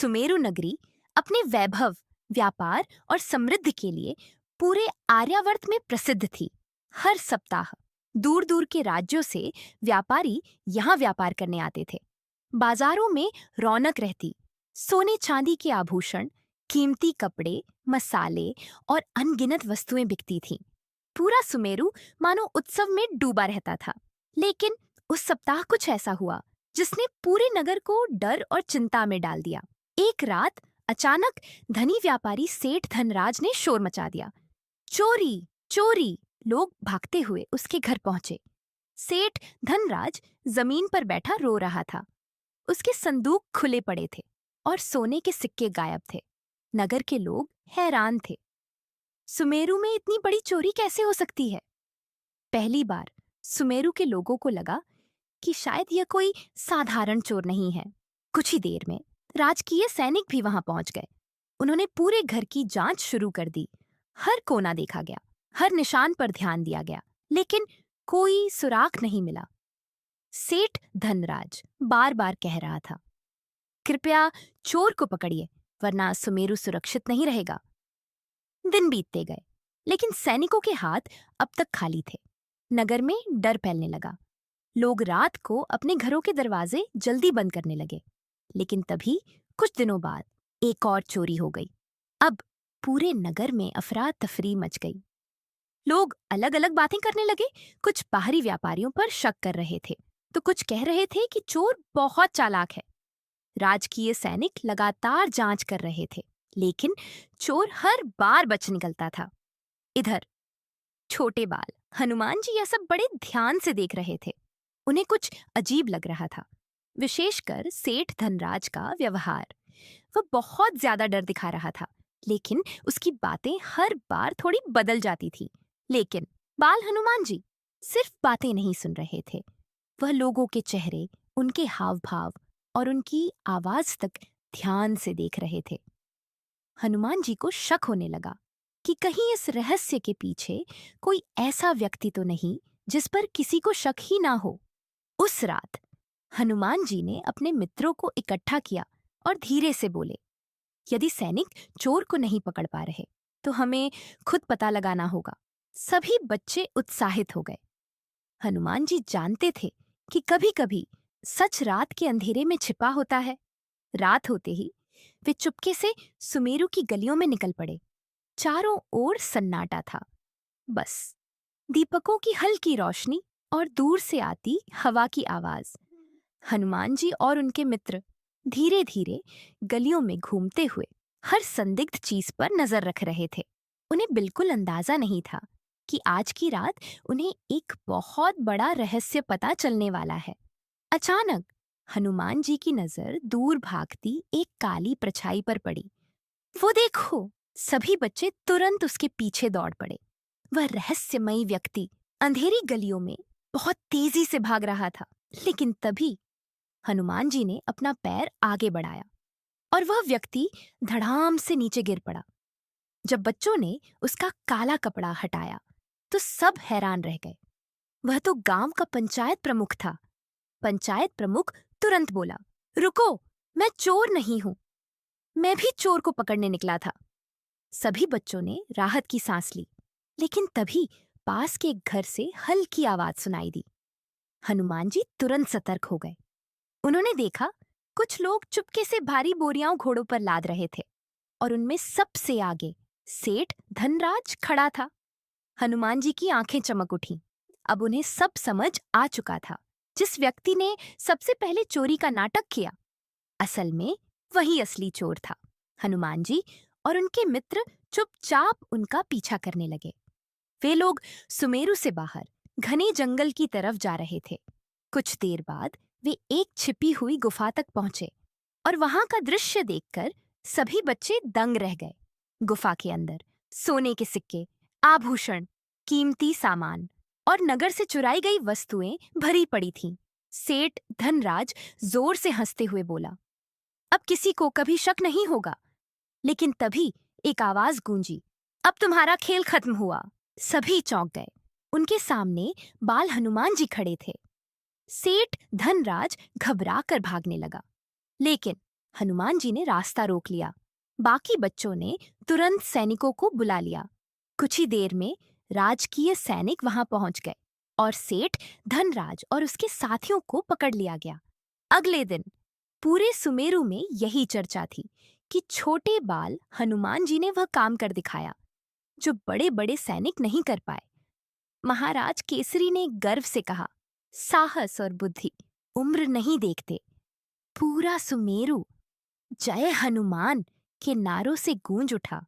सुमेरु नगरी अपने वैभव, व्यापार और समृद्धि के लिए पूरे आर्यावर्त में प्रसिद्ध थी। हर सप्ताह दूर दूर के राज्यों से व्यापारी यहाँ व्यापार करने आते थे। बाजारों में रौनक रहती, सोने चांदी के आभूषण, कीमती कपड़े, मसाले और अनगिनत वस्तुएं बिकती थीं। पूरा सुमेरु मानो उत्सव में डूबा रहता था। लेकिन उस सप्ताह कुछ ऐसा हुआ जिसने पूरे नगर को डर और चिंता में डाल दिया। एक रात अचानक धनी व्यापारी सेठ धनराज ने शोर मचा दिया। चोरी, चोरी! लोग भागते हुए उसके घर पहुंचे। सेठ धनराज जमीन पर बैठा रो रहा था। उसके संदूक खुले पड़े थे और सोने के सिक्के गायब थे। नगर के लोग हैरान थे। सुमेरु में इतनी बड़ी चोरी कैसे हो सकती है? पहली बार सुमेरु के लोगों को लगा कि शायद यह कोई साधारण चोर नहीं है। कुछ ही देर में राजकीय सैनिक भी वहां पहुंच गए। उन्होंने पूरे घर की जांच शुरू कर दी। हर कोना देखा गया, हर निशान पर ध्यान दिया गया, लेकिन कोई सुराग नहीं मिला। सेठ धनराज बार बार कह रहा था, कृपया चोर को पकड़िए, वरना सुमेरु सुरक्षित नहीं रहेगा। दिन बीतते गए, लेकिन सैनिकों के हाथ अब तक खाली थे। नगर में डर फैलने लगा। लोग रात को अपने घरों के दरवाजे जल्दी बंद करने लगे। लेकिन तभी कुछ दिनों बाद एक और चोरी हो गई। अब पूरे नगर में अफरा तफरी मच गई। लोग अलग अलग बातें करने लगे। कुछ बाहरी व्यापारियों पर शक कर रहे थे, तो कुछ कह रहे थे कि चोर बहुत चालाक है। राजकीय सैनिक लगातार जांच कर रहे थे, लेकिन चोर हर बार बच निकलता था। इधर छोटे बाल हनुमान जी यह सब बड़े ध्यान से देख रहे थे। उन्हें कुछ अजीब लग रहा था, विशेषकर सेठ धनराज का व्यवहार। वह बहुत ज्यादा डर दिखा रहा था, लेकिन उसकी बातें हर बार थोड़ी बदल जाती थी। लेकिन बाल हनुमान जी सिर्फ बातें नहीं सुन रहे थे। वह लोगों के चेहरे, उनके हाव भाव और उनकी आवाज तक ध्यान से देख रहे थे। हनुमान जी को शक होने लगा कि कहीं इस रहस्य के पीछे कोई ऐसा व्यक्ति तो नहीं जिस पर किसी को शक ही ना हो। उस रात हनुमान जी ने अपने मित्रों को इकट्ठा किया और धीरे से बोले, यदि सैनिक चोर को नहीं पकड़ पा रहे तो हमें खुद पता लगाना होगा। सभी बच्चे उत्साहित हो गए। हनुमान जी जानते थे कि कभी-कभी सच रात के अंधेरे में छिपा होता है। रात होते ही वे चुपके से सुमेरु की गलियों में निकल पड़े। चारों ओर सन्नाटा था, बस दीपकों की हल्की रोशनी और दूर से आती हवा की आवाज। हनुमान जी और उनके मित्र धीरे धीरे गलियों में घूमते हुए हर संदिग्ध चीज पर नजर रख रहे थे। उन्हें बिल्कुल अंदाजा नहीं था कि आज की रात उन्हें एक बहुत बड़ा रहस्य पता चलने वाला है। अचानक हनुमान जी की नजर दूर भागती एक काली परछाई पर पड़ी। वो देखो! सभी बच्चे तुरंत उसके पीछे दौड़ पड़े। वह रहस्यमयी व्यक्ति अंधेरी गलियों में बहुत तेजी से भाग रहा था। लेकिन तभी हनुमान जी ने अपना पैर आगे बढ़ाया और वह व्यक्ति धड़ाम से नीचे गिर पड़ा। जब बच्चों ने उसका काला कपड़ा हटाया तो सब हैरान रह गए। वह तो गांव का पंचायत प्रमुख था। पंचायत प्रमुख तुरंत बोला, रुको, मैं चोर नहीं हूं, मैं भी चोर को पकड़ने निकला था। सभी बच्चों ने राहत की सांस ली, लेकिन तभी पास के एक घर से हल्की आवाज सुनाई दी। हनुमान जी तुरंत सतर्क हो गए। उन्होंने देखा कुछ लोग चुपके से भारी बोरियां घोड़ों पर लाद रहे थे और उनमें सबसे आगे सेठ धनराज खड़ा था। हनुमान जी की आंखें चमक उठीं। अब उन्हें सब समझ आ चुका था। जिस व्यक्ति ने सबसे पहले चोरी का नाटक किया, असल में वही असली चोर था। हनुमान जी और उनके मित्र चुपचाप उनका पीछा करने लगे। वे लोग सुमेरु से बाहर घने जंगल की तरफ जा रहे थे। कुछ देर बाद वे एक छिपी हुई गुफा तक पहुंचे और वहां का दृश्य देखकर सभी बच्चे दंग रह गए। गुफा के अंदर सोने के सिक्के, आभूषण, कीमती सामान और नगर से चुराई गई वस्तुएं भरी पड़ी थीं। सेठ धनराज जोर से हंसते हुए बोला, अब किसी को कभी शक नहीं होगा। लेकिन तभी एक आवाज गूंजी, अब तुम्हारा खेल खत्म हुआ। सभी चौंक गए। उनके सामने बाल हनुमान जी खड़े थे। सेठ धनराज घबरा कर भागने लगा, लेकिन हनुमान जी ने रास्ता रोक लिया। बाकी बच्चों ने तुरंत सैनिकों को बुला लिया। कुछ ही देर में राजकीय सैनिक वहां पहुंच गए और सेठ धनराज और उसके साथियों को पकड़ लिया गया। अगले दिन पूरे सुमेरु में यही चर्चा थी कि छोटे बाल हनुमान जी ने वह काम कर दिखाया जो बड़े बड़े सैनिक नहीं कर पाए। महाराज केसरी ने गर्व से कहा, साहस और बुद्धि उम्र नहीं देखते। पूरा सुमेरु जय हनुमान के नारों से गूंज उठा।